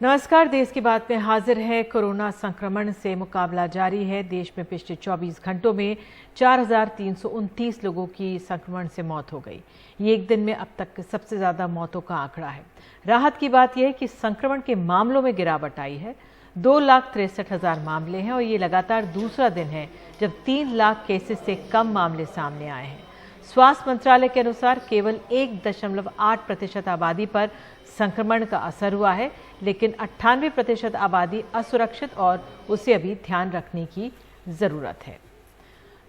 नमस्कार। देश की बात में हाजिर है। कोरोना संक्रमण से मुकाबला जारी है। देश में पिछले 24 घंटों में 4,329 लोगों की संक्रमण से मौत हो गई। ये एक दिन में अब तक सबसे ज्यादा मौतों का आंकड़ा है। राहत की बात यह है कि संक्रमण के मामलों में गिरावट आई है। 2,63,000 मामले हैं और ये लगातार दूसरा दिन है जब 3 लाख केसेस से कम मामले सामने आए हैं। स्वास्थ्य मंत्रालय के अनुसार केवल 1.8% आबादी पर संक्रमण का असर हुआ है, लेकिन 98% आबादी असुरक्षित और उसे अभी ध्यान रखने की जरूरत है।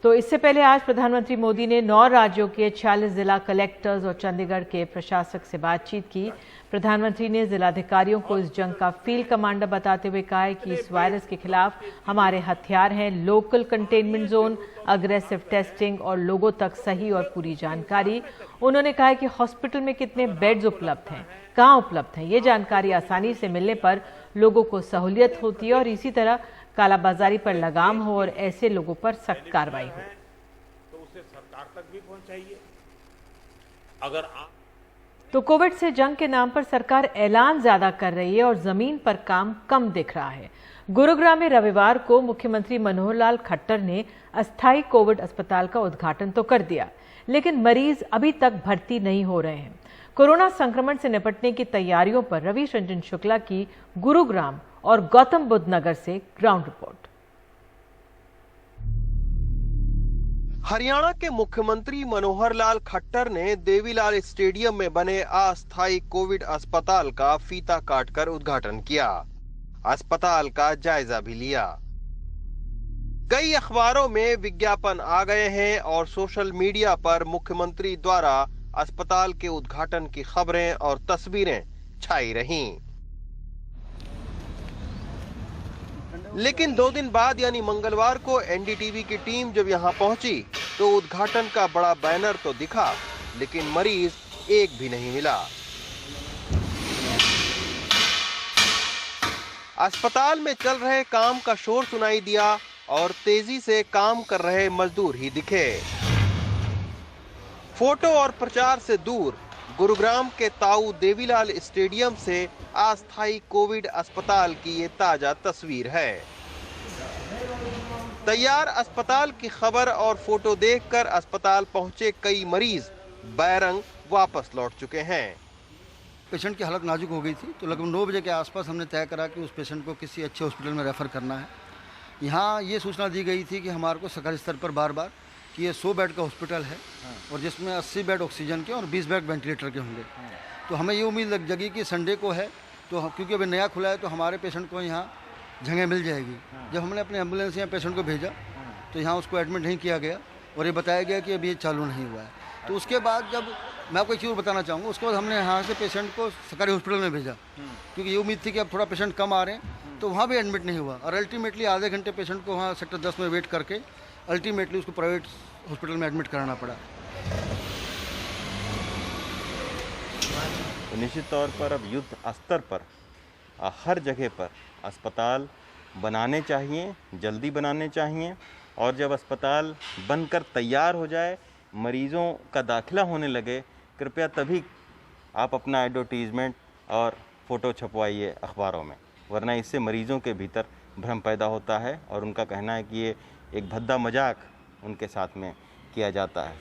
तो इससे पहले आज प्रधानमंत्री मोदी ने 9 राज्यों के 46 जिला कलेक्टर्स और चंडीगढ़ के प्रशासक से बातचीत की। प्रधानमंत्री ने जिलाधिकारियों को इस जंग का फील्ड कमांडर बताते हुए कहा है कि इस वायरस के खिलाफ हमारे हथियार हैं local containment zone, aggressive testing और लोगों तक सही और पूरी जानकारी। उन्होंने कहा है कि हॉस्पिटल में कितने बेड्स उपलब्ध हैं, कहाँ उपलब्ध हैं, ये जानकारी आसानी से मिलने पर लोगों को सहूलियत होती है और इसी तरह कालाबाजारी पर लगाम हो और ऐसे लोगों पर सख्त कार्रवाई हो। तो उसे सरकार तक भी पहुंचाइए। तो कोविड से जंग के नाम पर सरकार ऐलान ज्यादा कर रही है और जमीन पर काम कम दिख रहा है। गुरुग्राम में रविवार को मुख्यमंत्री मनोहर लाल खट्टर ने अस्थायी कोविड अस्पताल का उद्घाटन तो कर दिया, लेकिन मरीज अभी तक भर्ती नहीं हो रहे हैं। कोरोना संक्रमण से निपटने की तैयारियों पर रवि रंजन शुक्ला की गुरुग्राम और गौतम बुद्ध नगर से ग्राउंड रिपोर्ट। हरियाणा के मुख्यमंत्री मनोहर लाल खट्टर ने देवीलाल स्टेडियम में बने अस्थायी कोविड अस्पताल का फीता काटकर उद्घाटन किया। अस्पताल का जायजा भी लिया। कई अखबारों में विज्ञापन आ गए हैं और सोशल मीडिया पर मुख्यमंत्री द्वारा अस्पताल के उद्घाटन की खबरें और तस्वीरें छाई रहीं। लेकिन 2 दिन बाद यानी मंगलवार को एनडीटीवी की टीम जब यहां पहुंची तो उद्घाटन का बड़ा बैनर तो दिखा, लेकिन मरीज एक भी नहीं मिला। अस्पताल में चल रहे काम का शोर सुनाई दिया और तेजी से काम कर रहे मजदूर ही दिखे। फोटो और प्रचार से दूर गुरुग्राम के ताऊ देवीलाल स्टेडियम से अस्थायी कोविड अस्पताल की ये ताजा तस्वीर है। तैयार अस्पताल की खबर और फोटो देखकर अस्पताल पहुंचे कई मरीज बैरंग वापस लौट चुके हैं। पेशेंट की हालत नाजुक हो गई थी, तो लगभग 9 बजे के आसपास हमने तय करा कि उस पेशेंट को किसी अच्छे हॉस्पिटल में रेफर करना है। यहाँ ये सूचना दी गई थी कि हमारे को सरकारी स्तर पर बार बार कि ये 100 बेड का हॉस्पिटल है और जिसमें 80 बेड ऑक्सीजन के और 20 बेड वेंटिलेटर के होंगे। तो हमें ये उम्मीद लग जगी कि संडे को है तो क्योंकि अभी नया खुला है तो हमारे पेशेंट को यहाँ जगह मिल जाएगी। जब हमने अपने एम्बुलेंस यहाँ पेशेंट को भेजा तो यहाँ उसको एडमिट नहीं किया गया और ये बताया गया कि अभी ये चालू नहीं हुआ है। तो उसके बाद जब मैं आपको एक चीज़ बताना चाहूँगा, उसके बाद हमने यहाँ से पेशेंट को सरकारी हॉस्पिटल में भेजा क्योंकि ये उम्मीद थी कि अब थोड़ा पेशेंट कम आ रहे हैं, तो वहाँ भी एडमिट नहीं हुआ और अल्टीमेटली आधे घंटे पेशेंट को वहाँ सेक्टर 10 में वेट करके अल्टीमेटली उसको प्राइवेट हॉस्पिटल में एडमिट कराना पड़ा। तो निश्चित तौर पर अब युद्ध स्तर पर हर जगह पर अस्पताल बनाने चाहिए, जल्दी बनाने चाहिए और जब अस्पताल बनकर तैयार हो जाए, मरीज़ों का दाखिला होने लगे, कृपया तभी आप अपना एडवर्टीज़मेंट और फ़ोटो छपवाइए अखबारों में, वरना इससे मरीज़ों के भीतर भ्रम पैदा होता है और उनका कहना है कि ये एक भद्दा मजाक उनके साथ में किया जाता है।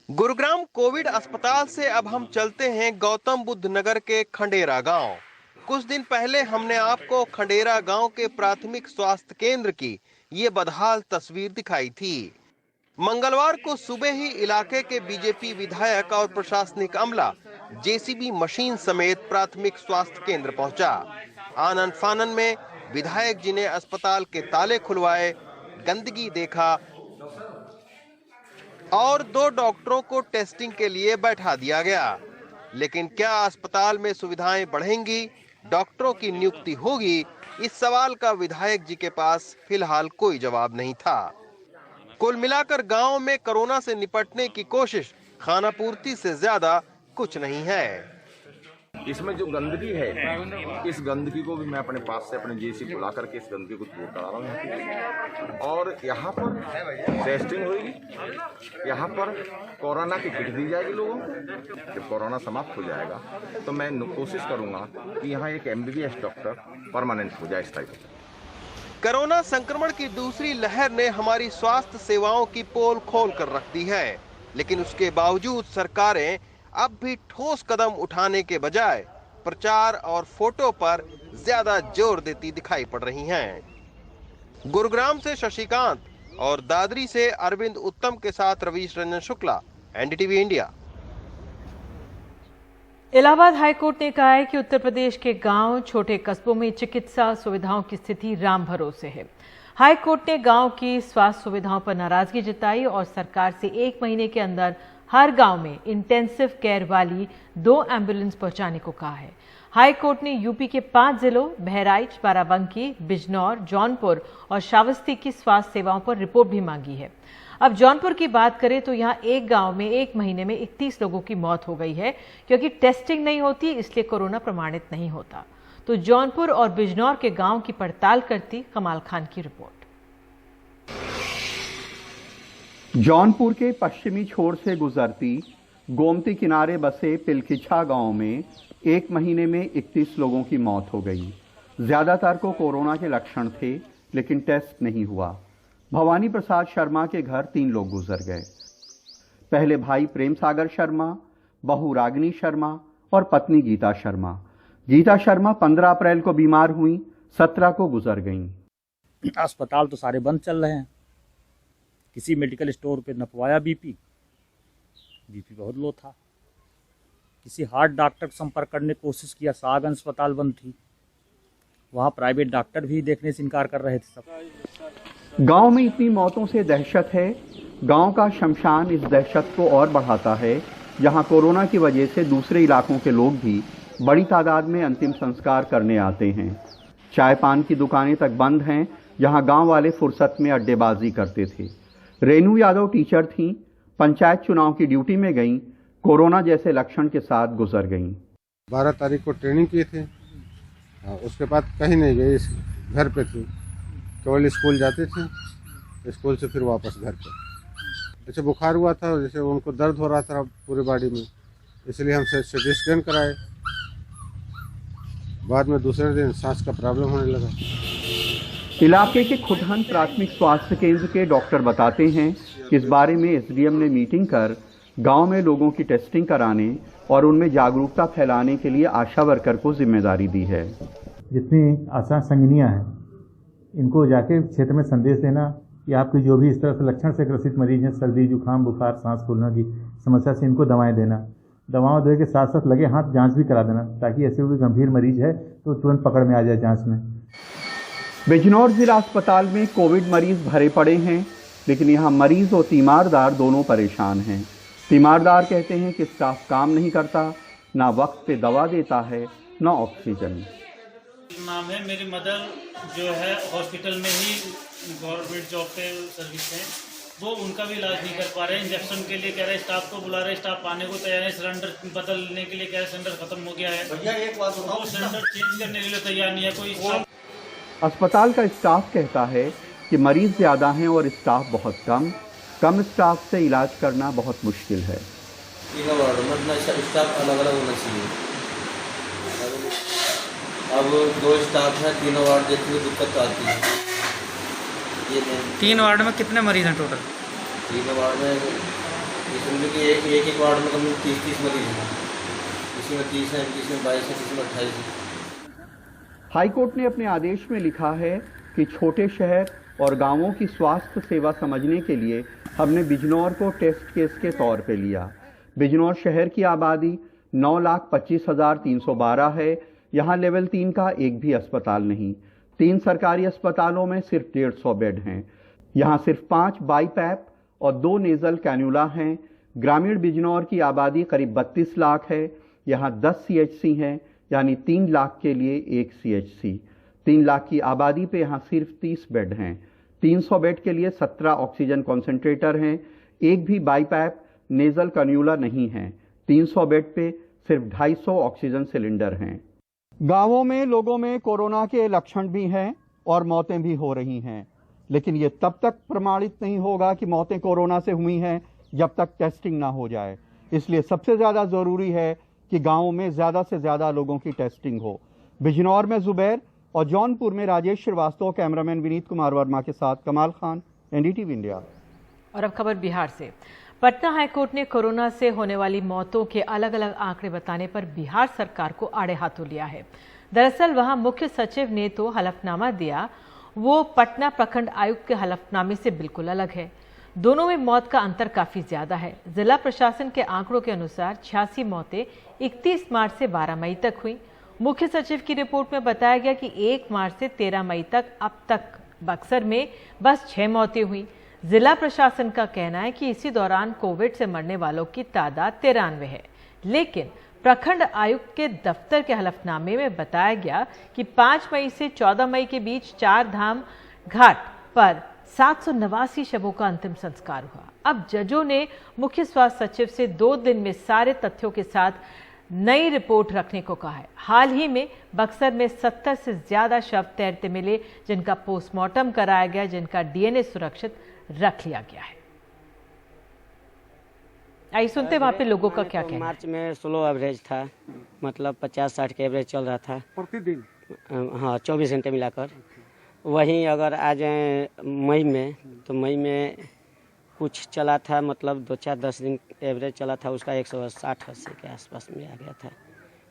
गुरुग्राम कोविड अस्पताल से अब हम चलते हैं गौतम बुद्ध नगर के खंडेरा गांव। कुछ दिन पहले हमने आपको खंडेरा गांव के प्राथमिक स्वास्थ्य केंद्र की ये बदहाल तस्वीर दिखाई थी। मंगलवार को सुबह ही इलाके के बीजेपी विधायक और प्रशासनिक अमला जेसीबी मशीन समेत प्राथमिक स्वास्थ्य केंद्र पहुंचा। आनन फानन में विधायक जी ने अस्पताल के ताले खुलवाए, गंदगी देखा और 2 डॉक्टरों को टेस्टिंग के लिए बैठा दिया गया। लेकिन क्या अस्पताल में सुविधाएं बढ़ेंगी, डॉक्टरों की नियुक्ति होगी, इस सवाल का विधायक जी के पास फिलहाल कोई जवाब नहीं था। कुल मिलाकर गांव में कोरोना से निपटने की कोशिश खानापूर्ति से ज्यादा कुछ नहीं है। इसमें जो गंदगी है, इस गंदगी को भी मैं अपने पास से अपने जेसी बुला करके इस गंदगी को दूर करा रहा हूँ। और यहाँ पर टेस्टिंग होगी, यहाँ पर कोरोना की किट दी जाएगी लोगों को। जब कोरोना समाप्त हो जाएगा तो मैं कोशिश करूँगा कि यहाँ एक MBBS डॉक्टर परमानेंट हो जाए इस टाइप। कोरोना संक्रमण की दूसरी लहर ने हमारी स्वास्थ्य सेवाओं की पोल खोल कर रख दी है, लेकिन उसके बावजूद सरकारें अब भी ठोस कदम उठाने के बजाय प्रचार और फोटो पर ज्यादा जोर देती दिखाई पड़ रही हैं। गुरुग्राम से शशिकांत और दादरी से अरविंद उत्तम के साथ Ravish Ranjan Shukla, NDTV India. Allahabad high court ने कहा है कि उत्तर प्रदेश के गांव, छोटे कस्बों में चिकित्सा सुविधाओं की स्थिति राम भरोसे है। हाईकोर्ट ने गांव की स्वास्थ्य सुविधाओं पर नाराजगी जताई और सरकार से 1 महीने के अंदर हर गांव में इंटेंसिव केयर वाली 2 एम्बुलेंस पहुंचाने को कहा है। हाईकोर्ट ने यूपी के 5 जिलों बहराइच, बाराबंकी, बिजनौर, जौनपुर और श्रावस्ती की स्वास्थ्य सेवाओं पर रिपोर्ट भी मांगी है। अब जौनपुर की बात करें तो यहां एक गांव में 1 महीने में 31 लोगों की मौत हो गई है, क्योंकि टेस्टिंग नहीं होती, इसलिए कोरोना प्रमाणित नहीं होता। तो जौनपुर और बिजनौर के गांव की पड़ताल करती कमाल खान की रिपोर्ट। जौनपुर के पश्चिमी छोर से गुजरती गोमती किनारे बसे पिलखिछा गांव में 1 महीने में 31 लोगों की मौत हो गई। ज्यादातर को कोरोना के लक्षण थे, लेकिन टेस्ट नहीं हुआ। भवानी प्रसाद शर्मा के घर 3 लोग गुजर गए। पहले भाई प्रेम सागर शर्मा, बहू रागिनी शर्मा और पत्नी गीता शर्मा। गीता शर्मा 15 अप्रैल को बीमार हुई, 17 को गुजर गईं। अस्पताल तो सारे बंद चल रहे हैं। किसी मेडिकल स्टोर पे नपवाया बीपी बहुत लो था। किसी हार्ट डॉक्टर को संपर्क करने की कोशिश किया, सागन अस्पताल बंद थी, वहाँ प्राइवेट डॉक्टर भी देखने से इनकार कर रहे थे सब। गांव में इतनी मौतों से दहशत है। गांव का शमशान इस दहशत को और बढ़ाता है। यहाँ कोरोना की वजह से दूसरे इलाकों के लोग भी बड़ी तादाद में अंतिम संस्कार करने आते हैं। चाय पान की दुकानें तक बंद हैं। यहाँ गांव वाले फुर्सत में अड्डेबाजी करते थे। रेनू यादव टीचर थीं, पंचायत चुनाव की ड्यूटी में गईं, कोरोना जैसे लक्षण के साथ गुजर गईं। 12 तारीख को ट्रेनिंग किए थे, उसके बाद कहीं नहीं गए, घर पे थे, केवल स्कूल जाते थे, स्कूल से फिर वापस घर पे। जैसे बुखार हुआ था, जैसे उनको दर्द हो रहा था पूरी बॉडी में, इसलिए हम सिटी स्कैन कराए। बाद में दूसरे दिन सांस का प्रॉब्लम होने लगा। इलाके के खुटहन प्राथमिक स्वास्थ्य केंद्र के डॉक्टर बताते हैं कि इस बारे में एसडीएम ने मीटिंग कर गांव में लोगों की टेस्टिंग कराने और उनमें जागरूकता फैलाने के लिए आशा वर्कर को जिम्मेदारी दी है। जितनी आशा संगनियां हैं, इनको जाके क्षेत्र में संदेश देना कि आपके जो भी इस तरह से लक्षण से ग्रसित मरीज हैं, सर्दी, जुकाम, बुखार, सांस फूलने की समस्या से, इनको दवाएं देना। दवाओं देने के साथ साथ लगे हाथ जांच भी करा देना, ताकि ऐसे कोई गंभीर मरीज है तो तुरंत पकड़ में आ जाए जांच में। बिजनौर जिला अस्पताल में कोविड मरीज भरे पड़े हैं, लेकिन यहाँ मरीज और तीमारदार दोनों परेशान हैं। तीमारदार कहते हैं कि स्टाफ काम नहीं करता, ना वक्त पे दवा देता है, ना ऑक्सीजन। नाम है, मेरी मदर जो है हॉस्पिटल में ही गवर्नमेंट जॉब पे सर्विस है, वो उनका भी इलाज नहीं कर पा रहे। इंजेक्शन के लिए कह रहे स्टाफ को बुला रहे, स्टाफ आने को तैयार है। सिलेंडर बदलने के लिए कह रहे सिलेंडर खत्म हो गया है, वो सिलेंडर चेंज करने के लिए तैयार नहीं है कोई। अस्पताल का स्टाफ कहता है कि मरीज ज़्यादा हैं और स्टाफ बहुत कम स्टाफ से इलाज करना बहुत मुश्किल है। तीनों वार्ड में स्टाफ अलग अलग होना चाहिए। अब 2 स्टाफ हैं, तीनों वार्ड देखते हुए दिक्कत आती है। ये 3 वार्ड में कितने मरीज हैं टोटल? 3 वार्ड में इसमें कि एक वार्ड में कम 30 मरीज हैं। किसी में 30 है, किसी में 22 है, किसी में 28 है। हाईकोर्ट ने अपने आदेश में लिखा है कि छोटे शहर और गांवों की स्वास्थ्य सेवा समझने के लिए हमने बिजनौर को टेस्ट केस के तौर पे लिया। बिजनौर शहर की आबादी 9,25,312 है। यहाँ लेवल 3 का एक भी अस्पताल नहीं। 3 सरकारी अस्पतालों में सिर्फ 150 बेड हैं। यहाँ सिर्फ 5 बाईपैप और 2 नेजल कैन्यूला हैं। ग्रामीण बिजनौर की आबादी करीब 32 लाख है। यहाँ 10 CHC हैं, यानी 3 लाख के लिए 1 CHC। 3 लाख की आबादी पे यहाँ सिर्फ 30 बेड हैं। 300 बेड के लिए 17 ऑक्सीजन कॉन्सेंट्रेटर हैं। एक भी बाईपैप नेजल कैन्यूला नहीं है। 300 बेड पे सिर्फ 250 ऑक्सीजन सिलेंडर हैं। गांवों में लोगों में कोरोना के लक्षण भी हैं और मौतें भी हो रही हैं, लेकिन ये तब तक प्रमाणित नहीं होगा कि मौतें कोरोना से हुई हैं जब तक टेस्टिंग ना हो जाए। इसलिए सबसे ज़्यादा ज़रूरी है कि गांवों में ज़्यादा से ज़्यादा लोगों की टेस्टिंग हो। बिजनौर में जुबैर और जौनपुर में राजेश श्रीवास्तव, कैमरामैन विनीत कुमार वर्मा के साथ कमाल खान, NDTV इंडिया। और अब खबर बिहार से। पटना हाईकोर्ट ने कोरोना से होने वाली मौतों के अलग अलग आंकड़े बताने पर बिहार सरकार को आड़े हाथों लिया है। दरअसल वहां मुख्य सचिव ने तो हलफनामा दिया, वो पटना प्रखंड आयुक्त के हलफनामे से बिल्कुल अलग है। दोनों में मौत का अंतर काफी ज्यादा है। जिला प्रशासन के आंकड़ों के अनुसार 86 मौतें 31 मार्च से 12 मई तक हुई। मुख्य सचिव की रिपोर्ट में बताया गया कि 1 मार्च से 13 मई तक अब तक बक्सर में बस 6 मौतें हुई। जिला प्रशासन का कहना है कि इसी दौरान कोविड से मरने वालों की तादाद 93 है, लेकिन प्रखंड आयुक्त के दफ्तर के हलफनामे में बताया गया कि 5 मई से 14 मई के बीच 4 धाम घाट पर 789 शवों का अंतिम संस्कार हुआ। अब जजों ने मुख्य स्वास्थ्य सचिव से 2 दिन में सारे तथ्यों के साथ नई रिपोर्ट रखने को कहा है। हाल ही में बक्सर में 70 से ज्यादा शव तैरते मिले, जिनका पोस्टमार्टम कराया गया, जिनका DNA सुरक्षित रख लिया गया है। आइए सुनते वहां पे लोगों का क्या कहना है। मार्च में स्लो एवरेज था, मतलब 50-60 के एवरेज चल रहा था प्रतिदिन। हाँ, 24 घंटे मिलाकर। वहीं अगर आ जाए मई में, तो मई में कुछ चला था, मतलब 2-4-10 दिन एवरेज चला था, उसका 160-80 के आसपास में आ गया था।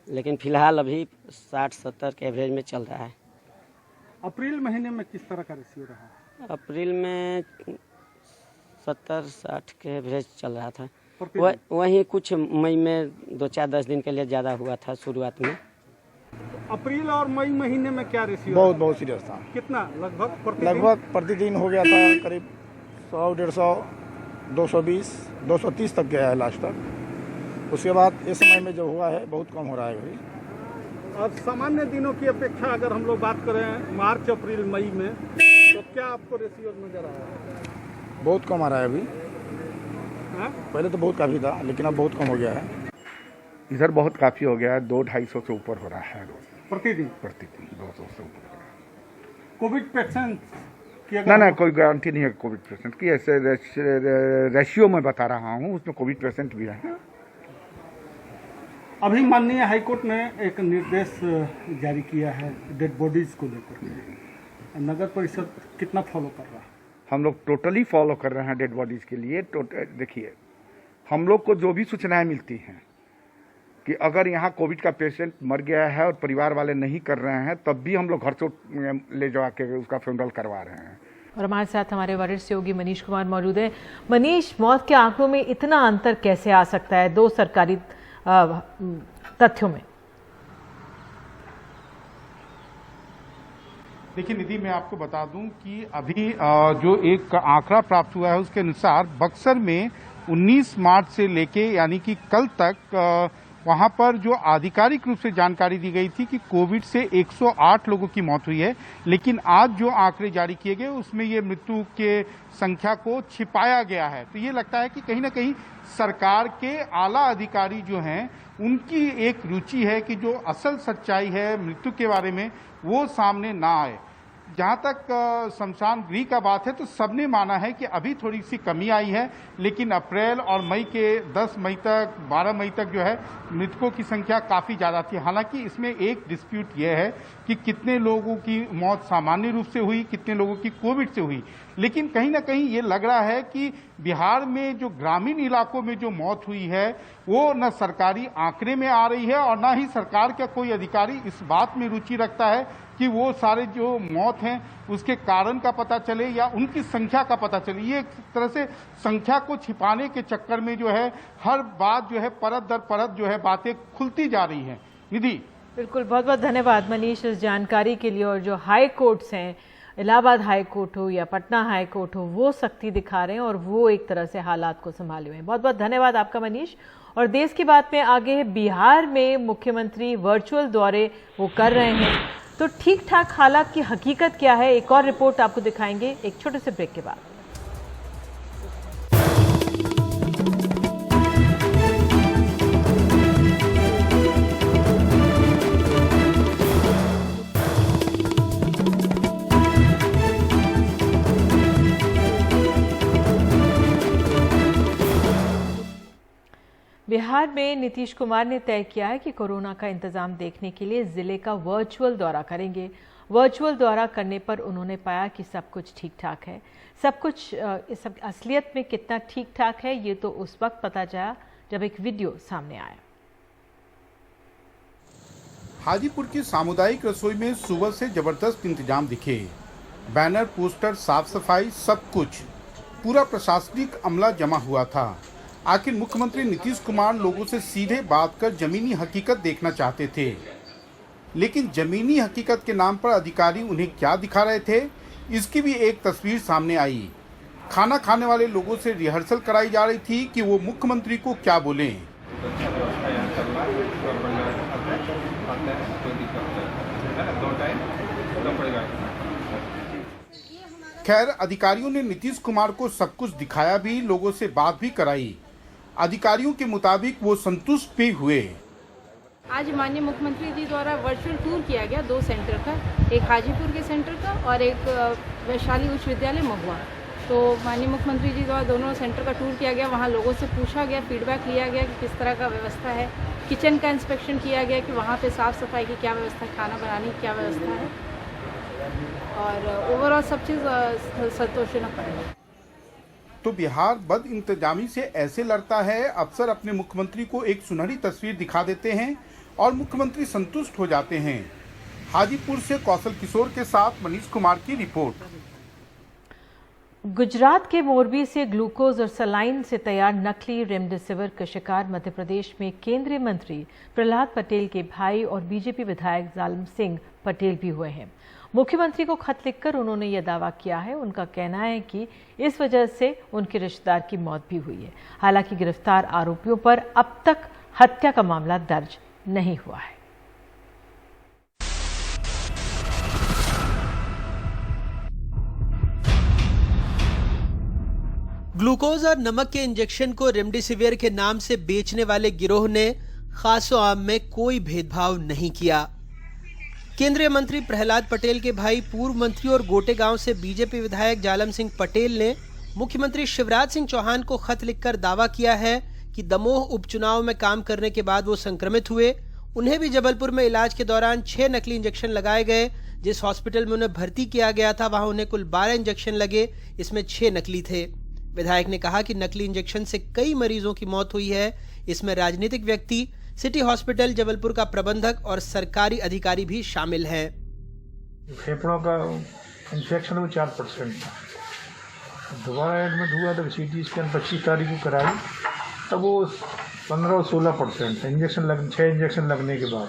लेकिन फिलहाल अभी 60-70 के एवरेज में चल रहा है। अप्रैल महीने में किस तरह का रेशियो रहा है? अप्रैल में 70-60 के एवरेज चल रहा था। वहीं कुछ मई में 2-4-10 दिन के लिए ज़्यादा हुआ था शुरुआत में। अप्रैल और मई महीने में क्या रेशियो? बहुत सीरियस था। कितना? लगभग प्रतिदिन हो गया था, करीब 100-150, 220, 230 तक गया है लास्ट तक। उसके बाद इस समय में जो हुआ है बहुत कम हो रहा है अभी। और सामान्य दिनों की अपेक्षा अगर हम लोग बात करें मार्च, अप्रैल, मई में, तो क्या आपको रेशियो नजर आ रहा है? बहुत कम आ रहा है अभी। पहले तो बहुत काफ़ी था, लेकिन अब बहुत कम हो गया है। इधर बहुत काफ़ी हो गया है, 200-250 से ऊपर हो रहा है रोज। प्रतिदिन 200 से ऊपर। कोविड पेशेंट ना कोई गारंटी नहीं है कोविड पेशेंट की, ऐसे रेशियो में बता रहा हूँ, उसमें कोविड पेशेंट भी है। अभी माननीय हाईकोर्ट ने एक निर्देश जारी किया है डेड बॉडीज को लेकर, नगर परिषद कितना फॉलो कर रहा है? हम लोग टोटली फॉलो कर रहे हैं डेड बॉडीज के लिए। देखिए, हम लोग को जो भी सूचनाएं मिलती हैं कि अगर यहाँ कोविड का पेशेंट मर गया है और परिवार वाले नहीं कर रहे हैं, तब भी हम लोग घर से ले जा के उसका फ्यूनरल करवा रहे हैं। और हमारे साथ हमारे वरिष्ठ सहयोगी मनीष कुमार मौजूद हैं। मनीष, मौत के आंकड़ों में इतना अंतर कैसे आ सकता है 2 सरकारी तथ्यों में? देखिए निधि, मैं आपको बता दूं कि अभी जो एक आंकड़ा प्राप्त हुआ है उसके अनुसार बक्सर में 19 मार्च से लेके यानी कि कल तक वहां पर जो आधिकारिक रूप से जानकारी दी गई थी कि कोविड से 108 लोगों की मौत हुई है, लेकिन आज जो आंकड़े जारी किए गए उसमें ये मृत्यु के संख्या को छिपाया गया है। तो ये लगता है कि कहीं ना कहीं सरकार के आला अधिकारी जो हैं उनकी एक रुचि है कि जो असल सच्चाई है मृत्यु के बारे में वो सामने ना आए। जहाँ तक शमशान गृह का बात है तो सबने माना है कि अभी थोड़ी सी कमी आई है, लेकिन अप्रैल और मई के 10 मई तक 12 मई तक जो है मृतकों की संख्या काफ़ी ज़्यादा थी। हालांकि इसमें एक डिस्प्यूट यह है कि कितने लोगों की मौत सामान्य रूप से हुई, कितने लोगों की कोविड से हुई, लेकिन कहीं ना कहीं ये लग रहा है कि बिहार में जो ग्रामीण इलाकों में जो मौत हुई है वो न सरकारी आंकड़े में आ रही है और न ही सरकार का कोई अधिकारी इस बात में रुचि रखता है कि वो सारे जो मौत हैं उसके कारण का पता चले या उनकी संख्या का पता चले। ये एक तरह से संख्या को छिपाने के चक्कर में जो है हर बात जो है परत दर परत जो है बातें खुलती जा रही हैं। निधि, बिल्कुल, बहुत बहुत धन्यवाद मनीष इस जानकारी के लिए। और जो हाई कोर्ट्स हैं, इलाहाबाद हाई कोर्ट हो या पटना हाई कोर्ट हो, वो सख्ती दिखा रहे हैं और वो एक तरह से हालात को संभाले हुए हैं। बहुत बहुत धन्यवाद आपका मनीष। और देश की बात में आगे, बिहार में मुख्यमंत्री वर्चुअल दौरे वो कर रहे हैं, तो ठीक ठाक हालात की हकीकत क्या है, एक और रिपोर्ट आपको दिखाएंगे एक छोटे से ब्रेक के बाद। बिहार में नीतीश कुमार ने तय किया है कि कोरोना का इंतजाम देखने के लिए जिले का वर्चुअल दौरा करेंगे। वर्चुअल दौरा करने पर उन्होंने पाया कि सब कुछ ठीक ठाक है। सब असलियत में कितना ठीक ठाक है ये तो उस वक्त पता चला जब एक वीडियो सामने आया। हाजीपुर की सामुदायिक रसोई में सुबह से जबरदस्त इंतजाम दिखे। बैनर, पोस्टर, साफ सफाई, सब कुछ पूरा प्रशासनिक अमला जमा हुआ था। आखिर मुख्यमंत्री नीतीश कुमार लोगों से सीधे बात कर जमीनी हकीकत देखना चाहते थे, लेकिन जमीनी हकीकत के नाम पर अधिकारी उन्हें क्या दिखा रहे थे, इसकी भी एक तस्वीर सामने आई। खाना खाने वाले लोगों से रिहर्सल कराई जा रही थी कि वो मुख्यमंत्री को क्या बोलें। खैर, अधिकारियों ने नीतीश कुमार को सब कुछ दिखाया भी, लोगों से बात भी कराई। अधिकारियों के मुताबिक वो संतुष्ट भी हुए। आज माननीय मुख्यमंत्री जी द्वारा वर्चुअल टूर किया गया 2 सेंटर का, एक हाजीपुर के सेंटर का और एक वैशाली उच्च विद्यालय महुआ। तो माननीय मुख्यमंत्री जी द्वारा दोनों सेंटर का टूर किया गया, वहाँ लोगों से पूछा गया, फीडबैक लिया गया कि किस तरह का व्यवस्था है। किचन का इंस्पेक्शन किया गया कि वहाँ पे साफ़ सफाई की क्या व्यवस्था है, खाना बनाने की क्या व्यवस्था है, और ओवरऑल सब चीज़ संतोषजनक है। तो बिहार बद इंतजामी से ऐसे लड़ता है, अफसर अपने मुख्यमंत्री को एक सुनहरी तस्वीर दिखा देते हैं और मुख्यमंत्री संतुष्ट हो जाते हैं। हाजीपुर से कौशल किशोर के साथ मनीष कुमार की रिपोर्ट। गुजरात के मोरबी से ग्लूकोज और सलाइन से तैयार नकली रेमडेसिविर का शिकार मध्य प्रदेश में केंद्रीय मंत्री प्रहलाद पटेल के भाई और बीजेपी विधायक जालम सिंह पटेल भी हुए हैं। मुख्यमंत्री को खत लिखकर उन्होंने यह दावा किया है। उनका कहना है कि इस वजह से उनके रिश्तेदार की मौत भी हुई है। हालांकि गिरफ्तार आरोपियों पर अब तक हत्या का मामला दर्ज नहीं हुआ है। ग्लूकोज और नमक के इंजेक्शन को रेमडेसिविर के नाम से बेचने वाले गिरोह ने खासो आम में कोई भेदभाव नहीं किया। केंद्रीय मंत्री प्रहलाद पटेल के भाई पूर्व मंत्री और गोटे गांव से बीजेपी विधायक जालम सिंह पटेल ने मुख्यमंत्री शिवराज सिंह चौहान को खत लिखकर दावा किया है कि दमोह उपचुनाव में काम करने के बाद वो संक्रमित हुए। उन्हें भी जबलपुर में इलाज के दौरान 6 नकली इंजेक्शन लगाए गए। जिस हॉस्पिटल में उन्हें भर्ती किया गया था वहां उन्हें कुल 12 इंजेक्शन लगे, इसमें 6 नकली थे। विधायक ने कहा कि नकली इंजेक्शन से कई मरीजों की मौत हुई है। इसमें राजनीतिक व्यक्ति, सिटी हॉस्पिटल जबलपुर का प्रबंधक और सरकारी अधिकारी भी शामिल हैं। फेफड़ों का इंफेक्शन वो 4% था। दोबारा एडमिट हुआ तो सीटी स्कैन 25 तारीख को कराई, तब वो 15 और 16% इंजेक्शन 6 इंजेक्शन लगने के बाद।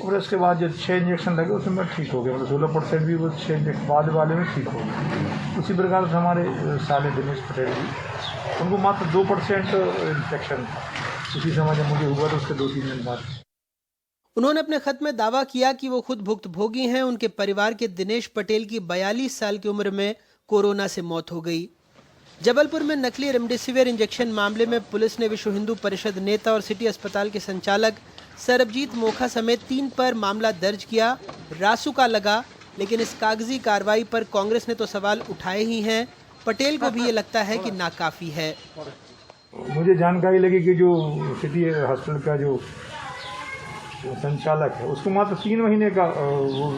और इसके बाद जो 6 इंजेक्शन लगे उसमें मैं ठीक हो गया, मतलब 16% भी वो 6 इंजेक्शन बाद वाले में ठीक हो गया। उसी प्रकार से हमारे साले दिनेश पटेल जी, उनको मात्र 2% इन्फेक्शन था। उसी समय जब मुझे हुआ तो उसके 2-3 दिन बाद। उन्होंने अपने खत में दावा किया कि वो खुद भुक्तभोगी हैं। उनके परिवार के दिनेश पटेल की 42 साल की उम्र में कोरोना से मौत हो गई। जबलपुर में नकली रेमडेसिविर इंजेक्शन मामले में पुलिस ने विश्व हिंदू परिषद नेता और सिटी अस्पताल के संचालक सरबजीत मोखा समेत 3 पर मामला दर्ज किया। रासुका लगा, लेकिन इस कागजी कार्रवाई पर कांग्रेस ने तो सवाल उठाए ही हैं। पटेल को भी ये लगता है कि नाकाफी है। मुझे जानकारी लगी कि जो सिटी हॉस्पिटल का जो संचालक है उसको मात्र 3 महीने का वो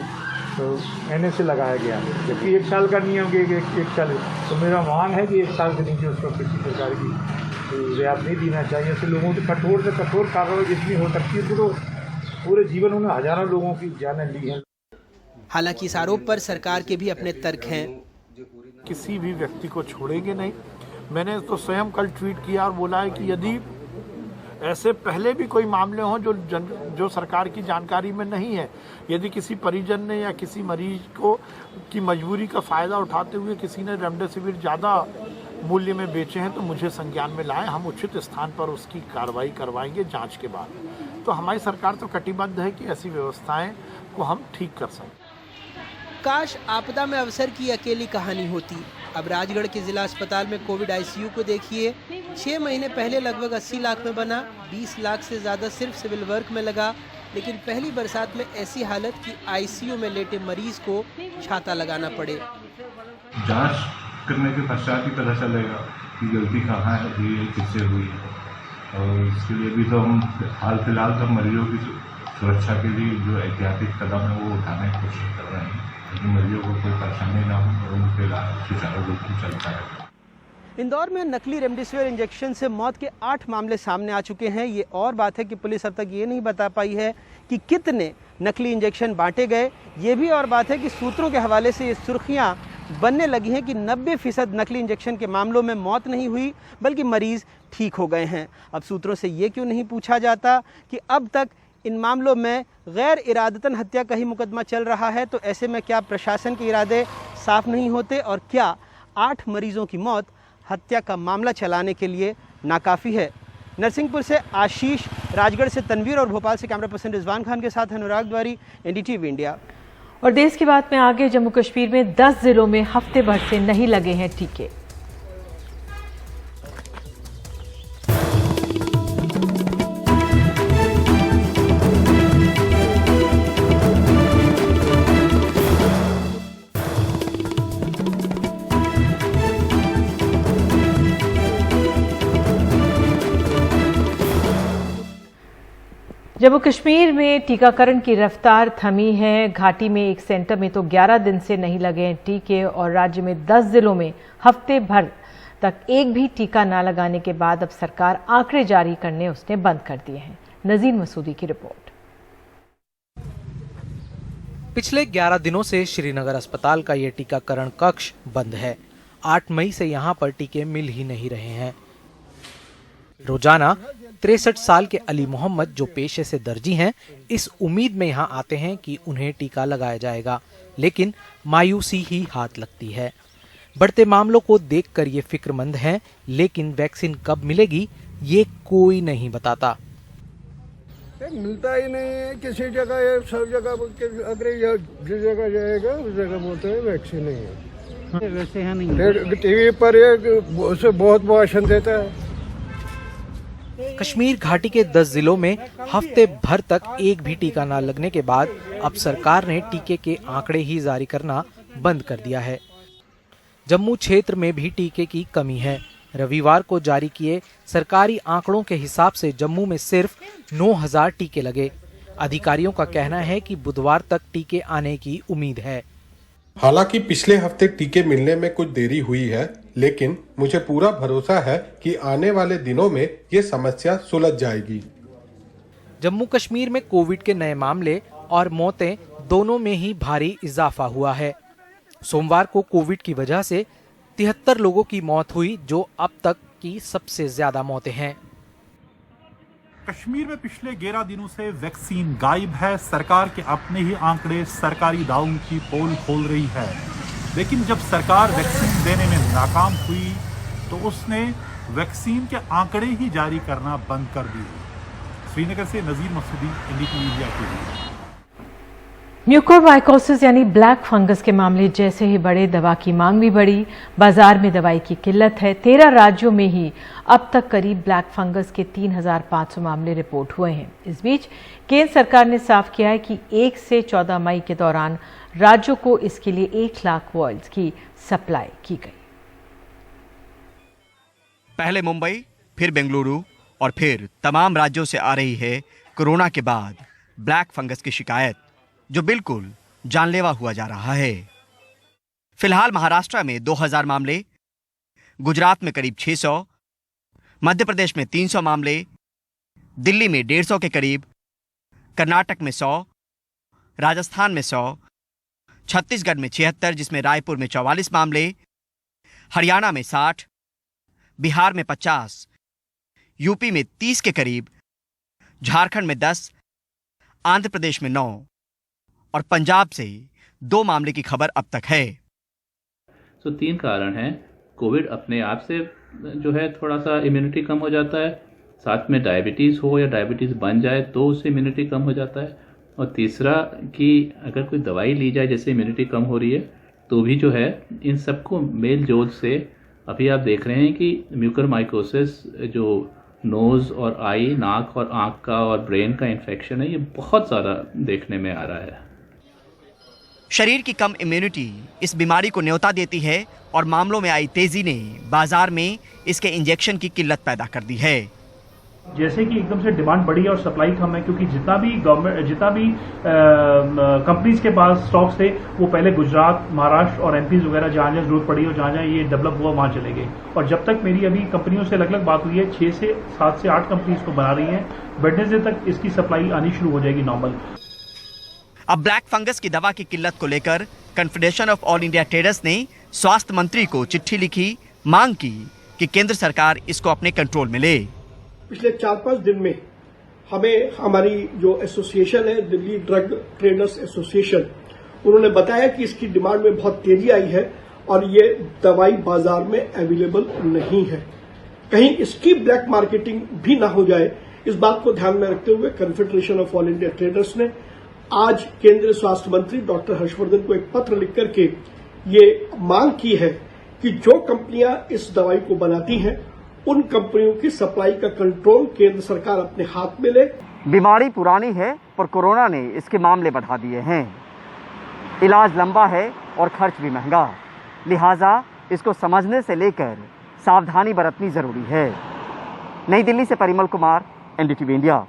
NA से लगाया गया, जबकि 1 साल का नियम के 1 साल। तो मेरा मांग है कि 1 साल के नीचे उसको किसी प्रकार की रियायत नहीं देना चाहिए। ऐसे लोगों को कठोर से कठोर कार्रवाई जितनी हो सकती है, तो पूरे जीवन उन्होंने हजारों लोगों की जानें ली हैं। हालांकि इस आरोप पर सरकार के भी अपने तर्क हैं। किसी भी व्यक्ति को छोड़ेंगे नहीं। मैंने तो स्वयं कल ट्वीट किया और बोला है कि यदि ऐसे पहले भी कोई मामले हों जो सरकार की जानकारी में नहीं है, यदि किसी परिजन ने या किसी मरीज को की मजबूरी का फ़ायदा उठाते हुए किसी ने रेमडेसिविर ज़्यादा मूल्य में बेचे हैं, तो मुझे संज्ञान में लाएं। हम उचित स्थान पर उसकी कार्रवाई करवाएंगे जांच के बाद। तो हमारी सरकार तो कटिबद्ध है कि ऐसी व्यवस्थाएं को हम ठीक कर सकें। काश आपदा में अवसर की अकेली कहानी होती। अब राजगढ़ के जिला अस्पताल में कोविड ICU को देखिए। 6 महीने पहले लगभग 80 लाख में बना, 20 लाख से ज़्यादा सिर्फ सिविल वर्क में लगा। लेकिन पहली बरसात में ऐसी हालत कि ICU में लेटे मरीज को छाता लगाना पड़े। जांच करने के पश्चात ही पता चलेगा कि गलती कहाँ है, हुई है, किससे हुई है। और इसके लिए भी तो हम हाल फिलहाल सब मरीजों की सुरक्षा के लिए जो ऐतिहासिक कदम है वो उठाने की कोशिश कर रहे हैं ताकि मरीजों को कोई परेशानी ना हो और उनके इलाज सुचारू रूप से चलता है। इंदौर में नकली रेमडेसिविर इंजेक्शन से मौत के 8 मामले सामने आ चुके हैं। ये और बात है कि पुलिस अब तक ये नहीं बता पाई है कि कितने नकली इंजेक्शन बांटे गए। ये भी और बात है कि सूत्रों के हवाले से ये सुर्खियां बनने लगी हैं कि 90% नकली इंजेक्शन के मामलों में मौत नहीं हुई बल्कि मरीज ठीक हो गए हैं। अब सूत्रों से ये क्यों नहीं पूछा जाता कि अब तक इन मामलों में गैर इरादतन हत्या का ही मुकदमा चल रहा है, तो ऐसे में क्या प्रशासन के इरादे साफ नहीं होते और क्या 8 मरीजों की मौत हत्या का मामला चलाने के लिए नाकाफ़ी है। नरसिंहपुर से आशीष, राजगढ़ से तनवीर और भोपाल से कैमरा पर्सन रिजवान खान के साथ अनुराग द्वारी, एनडीटीवी इंडिया। और देश की बात में आगे, जम्मू कश्मीर में 10 जिलों में हफ्ते भर से नहीं लगे हैं टीके। जम्मू कश्मीर में टीकाकरण की रफ्तार थमी है। घाटी में एक सेंटर में तो 11 दिन से नहीं लगे हैं टीके और राज्य में 10 जिलों में हफ्ते भर तक एक भी टीका न लगाने के बाद अब सरकार आंकड़े जारी करने उसने बंद कर दिए हैं। नजीर मसूदी की रिपोर्ट। पिछले 11 दिनों से श्रीनगर अस्पताल का ये टीकाकरण कक्ष बंद है। 8 मई से यहाँ पर टीके मिल ही नहीं रहे हैं। रोजाना 63 साल के अली मोहम्मद, जो पेशे से दर्जी हैं, इस उम्मीद में यहाँ आते हैं कि उन्हें टीका लगाया जाएगा, लेकिन मायूसी ही हाथ लगती है। बढ़ते मामलों को देखकर ये फिक्रमंद हैं, लेकिन वैक्सीन कब मिलेगी ये कोई नहीं बताता। मिलता ही नहीं है किसी जगह, सब जगह अगर जिस जगह जाएगा उस जगह बोलते हैं वैक्सीन नहीं है। वैसे है नहीं, टीवी पर उसे बहुत भाषण देता है। कश्मीर घाटी के 10 जिलों में हफ्ते भर तक एक भी टीका न लगने के बाद अब सरकार ने टीके के आंकड़े ही जारी करना बंद कर दिया है। जम्मू क्षेत्र में भी टीके की कमी है। रविवार को जारी किए सरकारी आंकड़ों के हिसाब से जम्मू में सिर्फ 9000 टीके लगे। अधिकारियों का कहना है कि बुधवार तक टीके आने की उम्मीद है। हालांकि पिछले हफ्ते टीके मिलने में कुछ देरी हुई है, लेकिन मुझे पूरा भरोसा है कि आने वाले दिनों में ये समस्या सुलझ जाएगी। जम्मू कश्मीर में कोविड के नए मामले और मौतें दोनों में ही भारी इजाफा हुआ है। सोमवार को कोविड की वजह से 73 लोगों की मौत हुई, जो अब तक की सबसे ज्यादा मौतें हैं। कश्मीर में पिछले 11 दिनों से वैक्सीन गायब है। सरकार के अपने ही आंकड़े सरकारी दावों की पोल खोल रही है, लेकिन जब सरकार वैक्सीन देने में नाकाम हुई तो उसने वैक्सीन के आंकड़े ही जारी करना बंद कर दिए। श्रीनगर से नजीर मसूदी, एनडीटीवी इंडिया के लिए। म्यूकोरमाइकोसिस यानी ब्लैक फंगस के मामले जैसे ही बढ़े, दवा की मांग भी बढ़ी। बाजार में दवाई की किल्लत है। 13 राज्यों में ही अब तक करीब ब्लैक फंगस के 3500 मामले रिपोर्ट हुए हैं। इस बीच केंद्र सरकार ने साफ किया है कि 1 से 14 मई के दौरान राज्यों को इसके लिए 1 लाख वॉयल्स की सप्लाई की गई। पहले मुंबई, फिर बेंगलुरु और फिर तमाम राज्यों से आ रही है कोरोना के बाद ब्लैक फंगस की शिकायत, जो बिल्कुल जानलेवा हुआ जा रहा है। फिलहाल महाराष्ट्र में 2000 मामले, गुजरात में करीब 600, मध्य प्रदेश में 300 मामले, दिल्ली में 150 के करीब, कर्नाटक में 100, राजस्थान में 100, छत्तीसगढ़ में 76, जिसमें रायपुर में 44 मामले, हरियाणा में 60, बिहार में 50, यूपी में 30 के करीब, झारखंड में 10, आंध्र प्रदेश में 9 और पंजाब से 2 मामले की खबर अब तक है। तो 3 कारण हैं। कोविड अपने आप से जो है थोड़ा सा इम्यूनिटी कम हो जाता है, साथ में डायबिटीज़ हो या डायबिटीज़ बन जाए तो उससे इम्यूनिटी कम हो जाता है, और तीसरा कि अगर कोई दवाई ली जाए जैसे इम्यूनिटी कम हो रही है तो भी जो है इन सबको मेल जोल से अभी आप देख रहे हैं कि म्यूकोरमाइकोसिस, जो नोज़ और आई, नाक और आँख का और ब्रेन का इन्फेक्शन है, ये बहुत ज़्यादा देखने में आ रहा है। शरीर की कम इम्यूनिटी इस बीमारी को न्योता देती है और मामलों में आई तेजी ने बाजार में इसके इंजेक्शन की किल्लत पैदा कर दी है। जैसे कि एकदम से डिमांड बढ़ी है और सप्लाई कम है, क्योंकि जितना भी कंपनीज के पास स्टॉक्स थे वो पहले गुजरात, महाराष्ट्र और एमपी वगैरह जहाँ जहाँ जरूरत पड़ी और जहाँ ये डेवलप हुआ वहाँ चले गए। और जब तक मेरी अभी कंपनियों से अलग अलग बात हुई है, 7 से 8 कंपनीज को बना रही हैं, वेडनेसडे तक इसकी सप्लाई आनी शुरू हो जाएगी नॉर्मल। अब ब्लैक फंगस की दवा की किल्लत को लेकर confederation of all India traders ने स्वास्थ्य मंत्री को चिट्ठी लिखी, मांग की कि केंद्र सरकार इसको अपने कंट्रोल में ले। पिछले 4-5 दिन में हमें हमारी जो एसोसिएशन है, दिल्ली ड्रग ट्रेडर्स एसोसिएशन, उन्होंने बताया कि इसकी डिमांड में बहुत तेजी आई है और ये दवाई बाजार में अवेलेबल नहीं है। कहीं इसकी ब्लैक मार्केटिंग भी ना हो जाए, इस बात को ध्यान में रखते हुए confederation of all India traders ने आज केंद्रीय स्वास्थ्य मंत्री डॉक्टर हर्षवर्धन को एक पत्र लिख करके ये मांग की है कि जो कंपनियां इस दवाई को बनाती हैं, उन कंपनियों की सप्लाई का कंट्रोल केंद्र सरकार अपने हाथ में ले। बीमारी पुरानी है पर कोरोना ने इसके मामले बढ़ा दिए हैं। इलाज लंबा है और खर्च भी महंगा, लिहाजा इसको समझने से लेकर सावधानी बरतनी जरूरी है। नई दिल्ली से परिमल कुमार, एनडीटीवी इंडिया।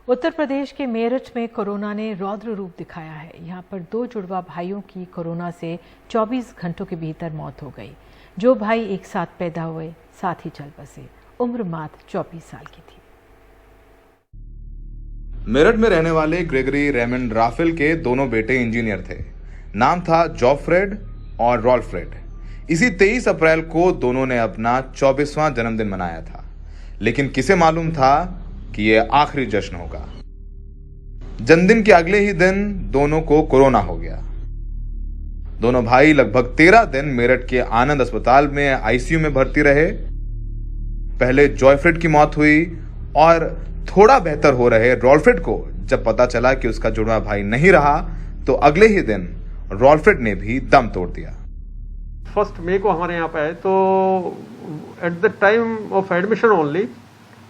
उत्तर प्रदेश के मेरठ में कोरोना ने रौद्र रूप दिखाया है। यहाँ पर 2 जुड़वा भाइयों की कोरोना से 24 घंटों के भीतर मौत हो गई। जो भाई एक साथ पैदा हुए, साथ ही चल बसे। उम्र मात्र 24 साल की थी। मेरठ में रहने वाले ग्रेगरी रेमंड राफेल के दोनों बेटे इंजीनियर थे। नाम था जॉफ्रेड और रॉल्फ्रेड। इसी 23 अप्रैल को दोनों ने अपना 24वां जन्मदिन मनाया था, लेकिन किसे मालूम था कि यह आखिरी जश्न होगा। जन्मदिन के अगले ही दिन दोनों को कोरोना हो गया। दोनों भाई लगभग 13 दिन मेरठ के आनंद अस्पताल में आईसीयू में भर्ती रहे। पहले जॉयफ्रेड की मौत हुई और थोड़ा बेहतर हो रहे रॉल्फ्रेड को जब पता चला कि उसका जुड़वा भाई नहीं रहा, तो अगले ही दिन रॉल्फ्रेड ने भी दम तोड़ दिया। 1 मई को हमारे यहाँ पे आए तो at the time of admission only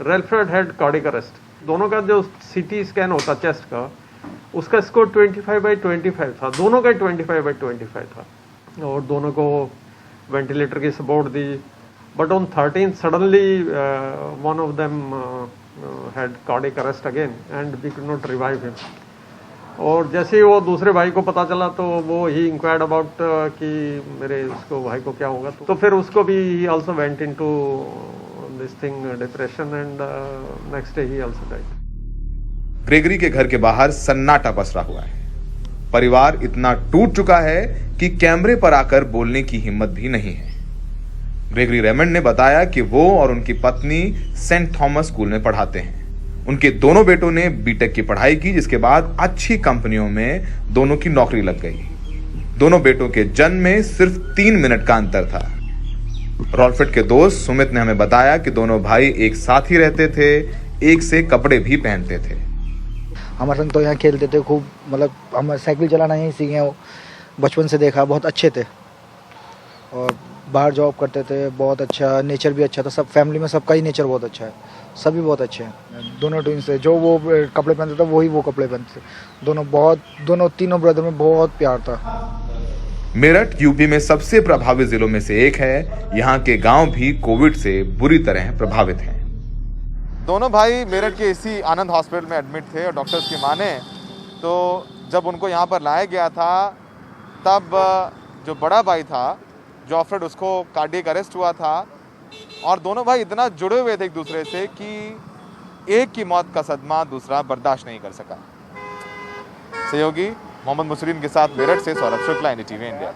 Rolfred had cardiac arrest. दोनों का जो सीटी स्कैन होता चेस्ट का, उसका स्कोर 25/25 था। दोनों का 25/25 था और दोनों को वेंटिलेटर की सपोर्ट दी। But on 13 suddenly one of them had cardiac arrest again and we could not revive him. और जैसे ही वो दूसरे भाई को पता चला तो वो ही इंक्वायर्ड अबाउट कि मेरे उसको भाई को क्या होगा, तो फिर उसको भी ही also went into this thing depression and next day he also died. Gregory के घर के बाहर सन्नाटा पसरा हुआ है। परिवार इतना टूट चुका है कि कैमरे पर आकर बोलने की हिम्मत भी नहीं है। ग्रेगरी रेमंड ने बताया कि वो और उनकी पत्नी सेंट थॉमस स्कूल में पढ़ाते हैं। उनके दोनों बेटों ने बीटेक की पढ़ाई की, जिसके बाद अच्छी कंपनियों में दोनों की नौकरी लग गई। दोनों बेटों के जन्म में सिर्फ 3 मिनट का अंतर था। रॉल्फ्रेड के दोस्त सुमित ने हमें बताया कि दोनों भाई एक साथ ही रहते थे, एक से कपड़े भी पहनते थे। हमारे संग तो यहाँ खेलते थे खूब, मतलब हम साइकिल चलाना यहीं सीखे, वो बचपन से देखा, बहुत अच्छे थे और बाहर जॉब करते थे। बहुत अच्छा नेचर भी अच्छा था, सब फैमिली में सबका ही नेचर बहुत अच्छा है, सभी बहुत अच्छे हैं। दोनों ट्विंस से जो वो कपड़े पहनते थे वही वो कपड़े पहनते थे। दोनों तीनों ब्रदर में बहुत प्यार था। मेरठ यूपी में सबसे प्रभावित जिलों में से एक है। यहाँ के गांव भी कोविड से बुरी तरह प्रभावित हैं। दोनों भाई मेरठ के इसी आनंद हॉस्पिटल में एडमिट थे और डॉक्टर्स की माने तो जब उनको यहाँ पर लाया गया था, तब जो बड़ा भाई था जॉफ्रेड, उसको कार्डियक अरेस्ट हुआ था और दोनों भाई इतना जुड़े हुए थे एक दूसरे से कि एक की मौत का सदमा दूसरा बर्दाश्त नहीं कर सका। सहयोगी मोहम्मद मुसरीन के साथ मेरठ से सौरभ शुक्ला, एनडीटीवी इंडिया।